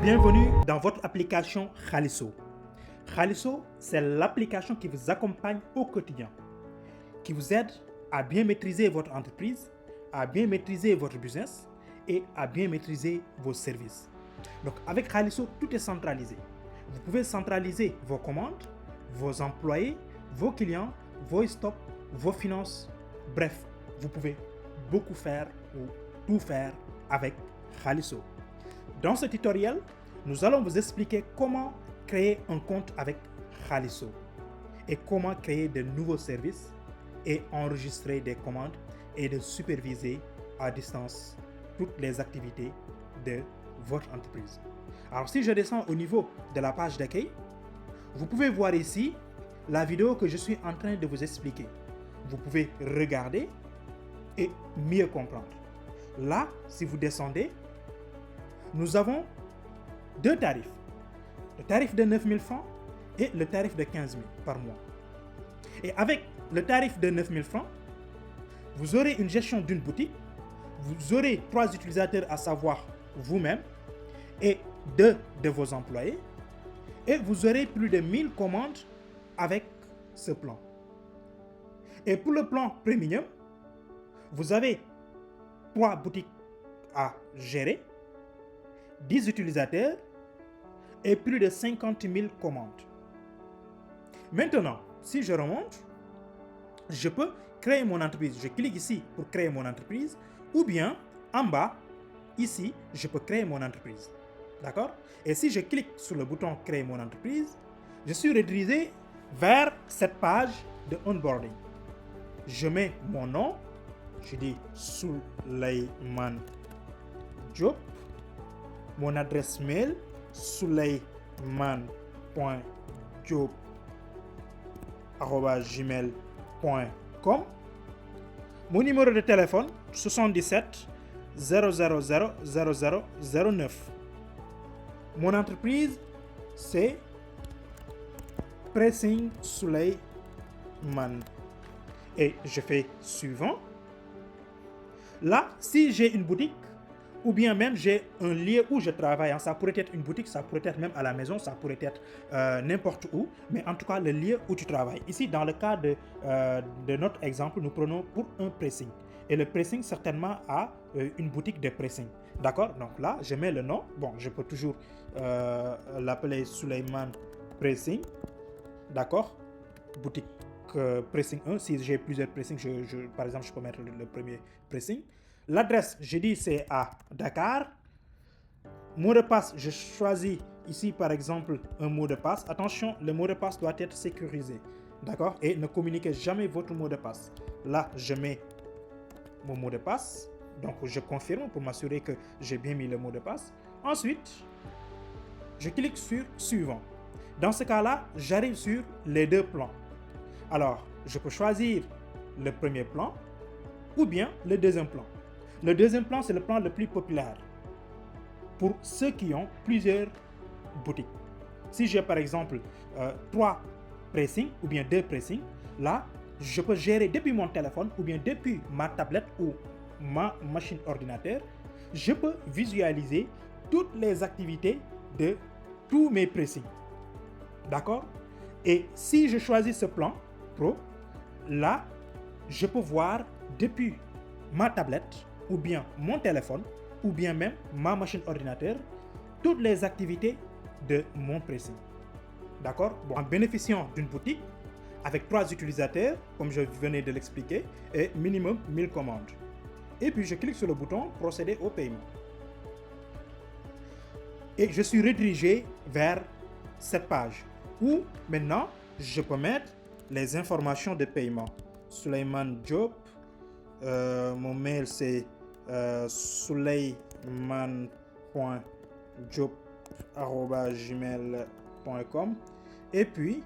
Bienvenue dans votre application Khalisso. Khalisso, c'est l'application qui vous accompagne au quotidien, qui vous aide à bien maîtriser votre entreprise, à bien maîtriser votre business et à bien maîtriser vos services. Donc avec Khalisso, tout est centralisé. Vous pouvez centraliser vos commandes, vos employés, vos clients, vos stocks, vos finances. Bref, vous pouvez beaucoup faire ou tout faire avec Khalisso. Dans ce tutoriel, nous allons vous expliquer comment créer un compte avec Khalisso et comment créer de nouveaux services et enregistrer des commandes et de superviser à distance toutes les activités de votre entreprise. Alors si je descends au niveau de la page d'accueil, vous pouvez voir ici la vidéo que je suis en train de vous expliquer. Vous pouvez regarder et mieux comprendre. Là, si vous descendez, nous avons deux tarifs. Le tarif de 9 000 francs et le tarif de 15 000 par mois. Et avec le tarif de 9 000 francs, vous aurez une gestion d'une boutique, vous aurez 3 utilisateurs, à savoir vous-même et 2 de vos employés, et vous aurez plus de 1000 commandes avec ce plan. Et pour le plan premium, vous avez 3 boutiques à gérer, 10 utilisateurs et plus de 50 000 commandes. Maintenant, si je remonte, je peux créer mon entreprise. Je clique ici pour créer mon entreprise, ou bien en bas, ici, je peux créer mon entreprise. D'accord? Et si je clique sur le bouton créer mon entreprise, je suis redirigé vers cette page de onboarding. Je mets mon nom, je dis Souleymane Diop, mon adresse mail souleymane.diop@gmail.com, mon numéro de téléphone 77 000 0009. Mon entreprise c'est Pressing Souleymane et je fais suivant. Là, si j'ai une boutique ou bien même j'ai un lieu où je travaille, ça pourrait être une boutique, ça pourrait être même à la maison, ça pourrait être n'importe où, mais en tout cas le lieu où tu travailles. Ici, dans le cas de notre exemple, nous prenons pour un pressing. Et le pressing certainement a une boutique de pressing. D'accord? Donc là, je mets le nom. Bon, je peux toujours l'appeler Souleymane Pressing. D'accord? Boutique pressing 1. Si j'ai plusieurs pressings, par exemple, je peux mettre le premier pressing. L'adresse, je dis c'est à Dakar. Mot de passe, je choisis ici par exemple un mot de passe. Attention, le mot de passe doit être sécurisé. D'accord? Et ne communiquez jamais votre mot de passe. Là, je mets mon mot de passe. Donc, je confirme pour m'assurer que j'ai bien mis le mot de passe. Ensuite, je clique sur suivant. Dans ce cas-là, j'arrive sur les deux plans. Alors, je peux choisir le premier plan ou bien le deuxième plan. Le deuxième plan, c'est le plan le plus populaire pour ceux qui ont plusieurs boutiques. Si j'ai par exemple 3 pressings ou bien 2 pressings, là, je peux gérer depuis mon téléphone ou bien depuis ma tablette ou ma machine ordinateur. Je peux visualiser toutes les activités de tous mes pressings. D'accord? Et si je choisis ce plan Pro, là, je peux voir depuis ma tablette ou bien mon téléphone ou bien même ma machine ordinateur toutes les activités de mon pressing. D'accord? Bon, en bénéficiant d'une boutique avec 3 utilisateurs, comme je venais de l'expliquer, et minimum 1000 commandes. Et puis je clique sur le bouton procéder au paiement. Et je suis redirigé vers cette page où maintenant je peux mettre les informations de paiement. Souleymane Diop, mon mail c'est souleymane.diop@gmail.com, et puis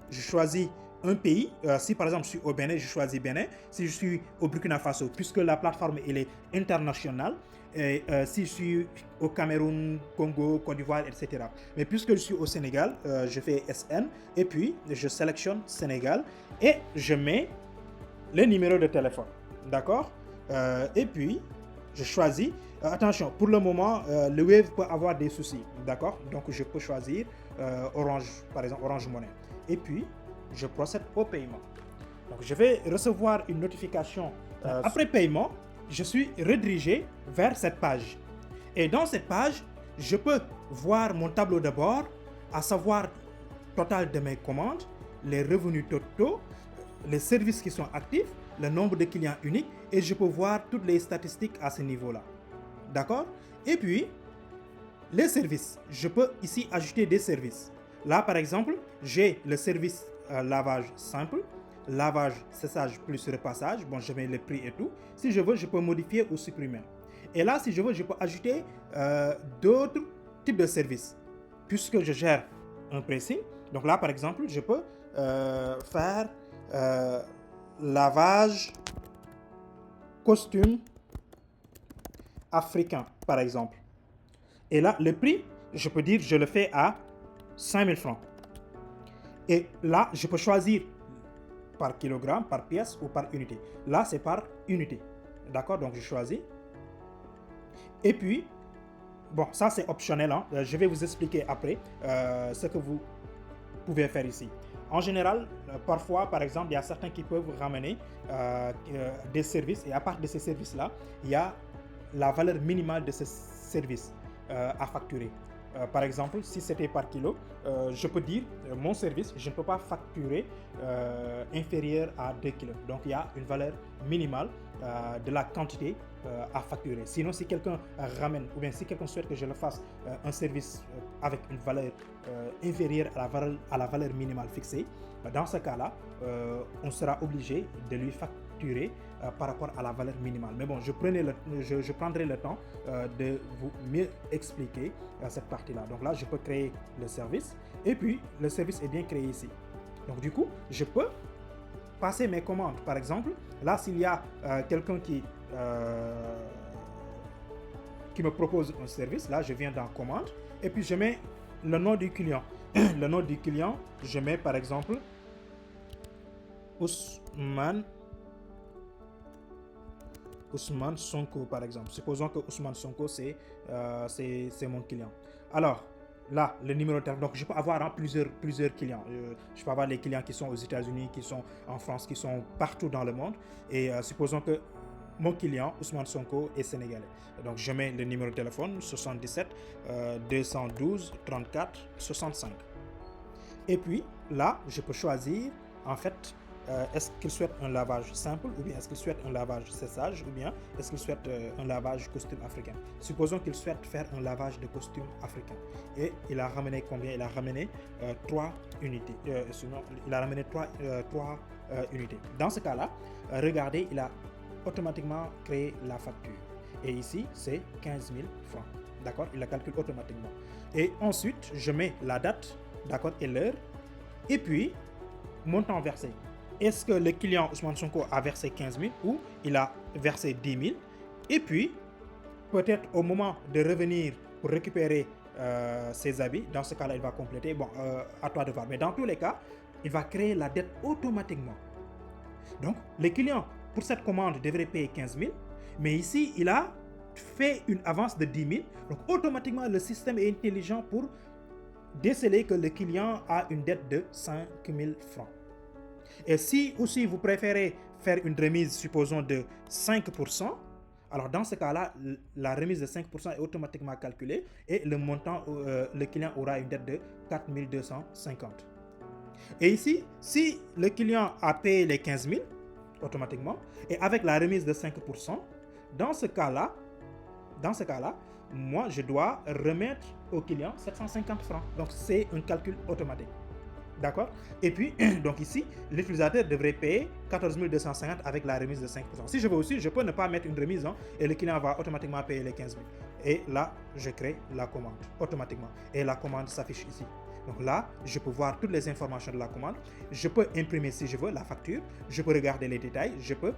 je choisis un pays. Si par exemple je suis au Bénin, je choisis Bénin. Si je suis au Burkina Faso, puisque la plateforme elle est internationale, et si je suis au Cameroun, Congo, Côte d'Ivoire, etc. Mais puisque je suis au Sénégal, je fais SN et puis je sélectionne Sénégal et je mets le numéro de téléphone. D'accord? Et puis je choisis Attention, pour le moment, le Wave peut avoir des soucis, d'accord? Donc, je peux choisir Orange, par exemple, Orange Money. Et puis, je procède au paiement. Donc, je vais recevoir une notification. Après paiement, je suis redirigé vers cette page. Et dans cette page, je peux voir mon tableau de bord, à savoir total de mes commandes, les revenus totaux, les services qui sont actifs, le nombre de clients uniques, et je peux voir toutes les statistiques à ce niveau-là. D'accord? Et puis, les services. Je peux ici ajouter des services. Là, par exemple, j'ai le service lavage simple, lavage, séchage plus repassage. Bon, je mets le prix et tout. Si je veux, je peux modifier ou supprimer. Et là, si je veux, je peux ajouter d'autres types de services. Puisque je gère un pricing. Donc là, par exemple, je peux faire lavage costume africain, par exemple. Et là, le prix, je peux dire, je le fais à 5000 francs. Et là, je peux choisir par kilogramme, par pièce ou par unité. Là, c'est par unité. D'accord? Donc, je choisis. Et puis, bon, ça, c'est optionnel. Hein? Je vais vous expliquer après ce que vous pouvez faire ici. En général, parfois, par exemple, il y a certains qui peuvent ramener des services. Et à part de ces services-là, il y a la valeur minimale de ces services à facturer. Par exemple, si c'était par kilo, je peux dire mon service, je ne peux pas facturer inférieur à 2 kilos. Donc, il y a une valeur minimale de la quantité à facturer. Sinon, si quelqu'un ramène, ou bien si quelqu'un souhaite que je le fasse un service avec une valeur inférieure à la valeur minimale fixée, dans ce cas-là, on sera obligé de lui facturer par rapport à la valeur minimale. Mais bon, je prendrai le temps de vous mieux expliquer cette partie-là. Donc là, je peux créer le service et puis le service est bien créé ici. Donc du coup, je peux passer mes commandes. Par exemple, là, s'il y a quelqu'un qui me propose un service, là, je viens dans commande et puis je mets le nom du client. Le nom du client, je mets par exemple Ousmane Sonko, par exemple. Supposons que Ousmane Sonko, c'est mon client. Alors, là, le numéro de téléphone. Donc, je peux avoir plusieurs clients. Je peux avoir les clients qui sont aux États-Unis, qui sont en France, qui sont partout dans le monde. Et supposons que mon client, Ousmane Sonko, est sénégalais. Donc, je mets le numéro de téléphone 77 212 34 65. Et puis, là, je peux choisir, en fait, est-ce qu'il souhaite un lavage simple ou bien est-ce qu'il souhaite un lavage séchage ou bien est-ce qu'il souhaite un lavage costume africain. Supposons qu'il souhaite faire un lavage de costume africain. Et il a ramené combien? Il a ramené 3 unités. Il a ramené 3 unités. Dans ce cas-là, regardez, il a automatiquement créé la facture. Et ici, c'est 15 000 francs. D'accord? Il la calcule automatiquement. Et ensuite, je mets la date, d'accord, et l'heure. Et puis, montant versé. Est-ce que le client Ousmane Sonko a versé 15 000 ou il a versé 10 000? Et puis, peut-être au moment de revenir pour récupérer ses habits, dans ce cas-là, il va compléter. Bon, à toi de voir. Mais dans tous les cas, il va créer la dette automatiquement. Donc, le client, pour cette commande, devrait payer 15 000. Mais ici, il a fait une avance de 10 000. Donc, automatiquement, le système est intelligent pour déceler que le client a une dette de 5 000 francs. Et si aussi vous préférez faire une remise, supposons, de 5%, alors dans ce cas-là, la remise de 5% est automatiquement calculée et le montant, le client aura une dette de 4 250. Et ici, si le client a payé les 15 000 automatiquement et avec la remise de 5%, dans ce cas-là, moi, je dois remettre au client 750 francs. Donc, c'est un calcul automatique. D'accord? Et puis, donc ici, l'utilisateur devrait payer 14 250 avec la remise de 5%. Si je veux aussi, je peux ne pas mettre une remise et le client va automatiquement payer les 15 000. Et là, je crée la commande automatiquement. Et la commande s'affiche ici. Donc là, je peux voir toutes les informations de la commande. Je peux imprimer, si je veux, la facture. Je peux regarder les détails. Je peux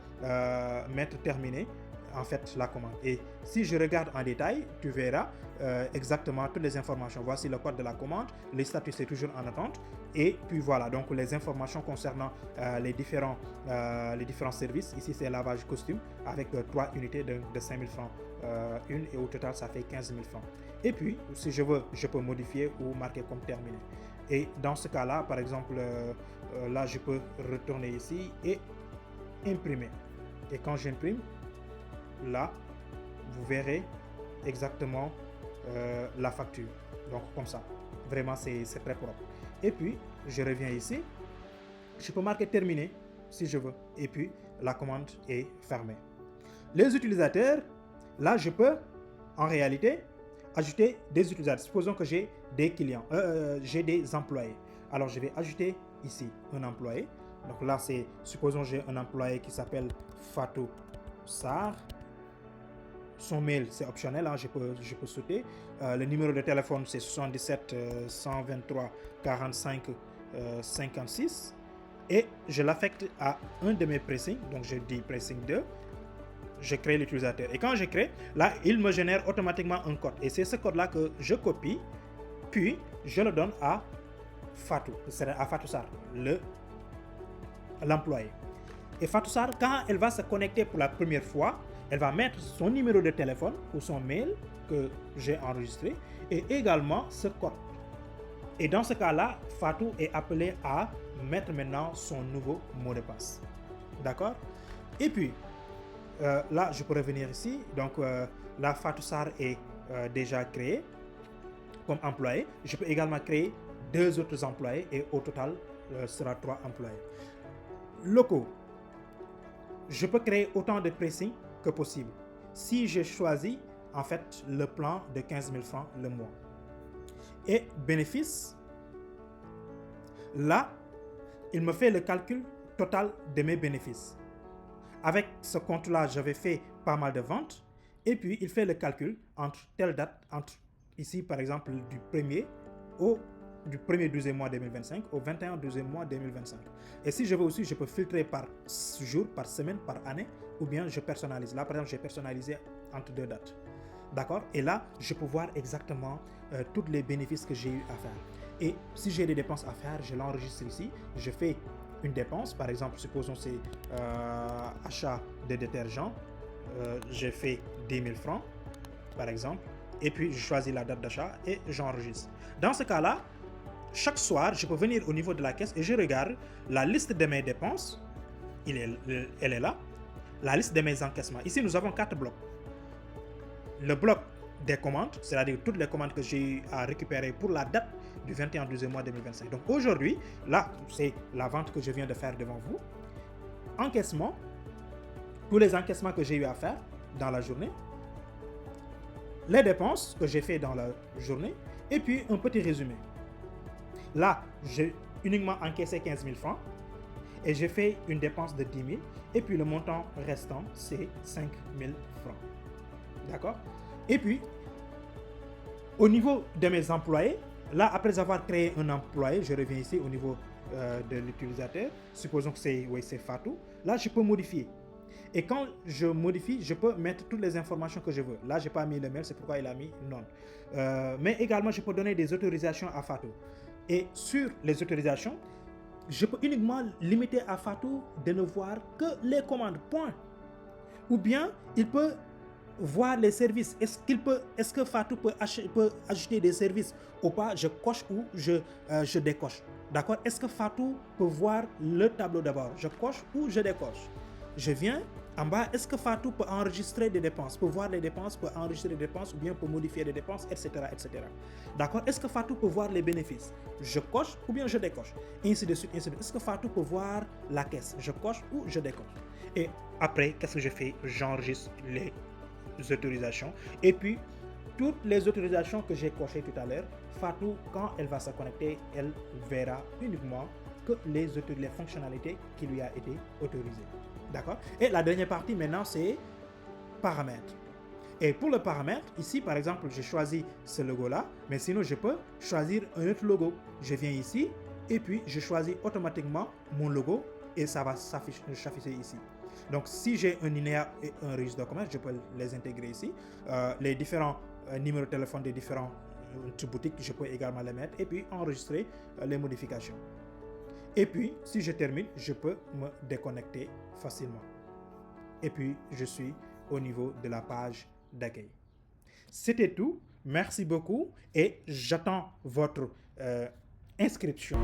mettre terminé en fait la commande. Et si je regarde en détail, tu verras exactement toutes les informations. Voici le code de la commande, les statuts c'est toujours en attente, et puis voilà donc les informations concernant les différents services. Ici c'est lavage costume avec 3 unités de 5000 francs une, et au total ça fait 15 000 francs. Et puis si je veux, je peux modifier ou marquer comme terminé. Et dans ce cas là, par exemple là je peux retourner ici et imprimer. Et quand j'imprime, là vous verrez exactement la facture. Donc comme ça, vraiment c'est très propre. Et puis je reviens ici, je peux marquer terminé si je veux, et puis la commande est fermée. Les utilisateurs, là je peux en réalité ajouter des utilisateurs. Supposons que j'ai des clients, j'ai des employés. Alors je vais ajouter ici un employé. Donc là c'est, supposons j'ai un employé qui s'appelle Fatou Sarr. Son mail c'est optionnel, hein, je peux sauter. Le numéro de téléphone c'est 77 123 45 56. Et je l'affecte à un de mes pressings. Donc je dis pressing 2. Je crée l'utilisateur. Et quand je crée, là, il me génère automatiquement un code. Et c'est ce code-là que je copie, puis je le donne à Fatou, c'est-à-dire à Fatou Sarr, l'employé. Et Fatou Sarr, quand elle va se connecter pour la première fois, elle va mettre son numéro de téléphone ou son mail que j'ai enregistré et également ce code. Et dans ce cas-là, Fatou est appelé à mettre maintenant son nouveau mot de passe. D'accord? Et puis, là, je peux revenir ici. Donc, là, Fatou Sarr est déjà créé comme employé. Je peux également créer 2 autres employés et au total, ce sera 3 employés. Locaux. Je peux créer autant de pressing que possible. Si je choisis, en fait, le plan de 15 000 francs le mois. Et bénéfices. Là, il me fait le calcul total de mes bénéfices. Avec ce compte-là, j'avais fait pas mal de ventes. Et puis, il fait le calcul entre telle date, entre ici, par exemple, du 1er 12e mois 2025 au 21 12e mois 2025. Et si je veux aussi, je peux filtrer par jour, par semaine, par année, ou bien je personnalise. Là, par exemple, j'ai personnalisé entre 2 dates. D'accord? Et là, je peux voir exactement tous les bénéfices que j'ai eu à faire. Et si j'ai des dépenses à faire, je l'enregistre ici. Je fais une dépense, par exemple, supposons c'est achat de détergent. J'ai fait 10 000 francs, par exemple. Et puis, je choisis la date d'achat et j'enregistre. Dans ce cas-là, chaque soir, je peux venir au niveau de la caisse et je regarde la liste de mes dépenses. Elle est là. La liste de mes encaissements. Ici, nous avons 4 blocs. Le bloc des commandes, c'est-à-dire toutes les commandes que j'ai eu à récupérer pour la date du 21 12e mois 2025. Donc aujourd'hui, là, c'est la vente que je viens de faire devant vous. Encaissement, tous les encaissements que j'ai eu à faire dans la journée. Les dépenses que j'ai fait dans la journée. Et puis un petit résumé. Là, j'ai uniquement encaissé 15 000 francs. Et j'ai fait une dépense de 10 000. Et puis le montant restant, c'est 5 000 francs. D'accord? Et puis, au niveau de mes employés, là, après avoir créé un employé, je reviens ici au niveau de l'utilisateur. Supposons que c'est Fatou. Là, je peux modifier. Et quand je modifie, je peux mettre toutes les informations que je veux. Là, je n'ai pas mis le mail, c'est pourquoi il a mis non. Mais également, je peux donner des autorisations à Fatou. Et sur les autorisations, je peux uniquement limiter à Fatou de ne voir que les commandes, point. Ou bien, il peut voir les services. Est-ce que Fatou peut ajouter des services ou pas? Je coche ou je décoche. D'accord? Est-ce que Fatou peut voir le tableau d'abord? Je coche ou je décoche. Je viens en bas. Est-ce que Fatou peut enregistrer des dépenses? Peut voir les dépenses, peut enregistrer des dépenses ou bien peut modifier les dépenses, etc. etc. D'accord? Est-ce que Fatou peut voir les bénéfices? Je coche ou bien je décoche. Ainsi de suite, ainsi de suite. Est-ce que Fatou peut voir la caisse? Je coche ou je décoche. Et après, qu'est-ce que je fais? J'enregistre les autorisations. Et puis, toutes les autorisations que j'ai cochées tout à l'heure, Fatou, quand elle va se connecter, elle verra uniquement que les fonctionnalités qui lui a été autorisées. D'accord? Et la dernière partie maintenant, c'est paramètres. Et pour le paramètre, ici, par exemple, j'ai choisi ce logo-là, mais sinon, je peux choisir un autre logo. Je viens ici et puis je choisis automatiquement mon logo et ça va s'afficher ici. Donc, si j'ai un INEA et un registre de commerce, je peux les intégrer ici. Les différents numéros de téléphone des différents boutiques, je peux également les mettre et puis enregistrer les modifications. Et puis, si je termine, je peux me déconnecter facilement. Et puis, je suis au niveau de la page d'accueil. C'était tout. Merci beaucoup et j'attends votre inscription.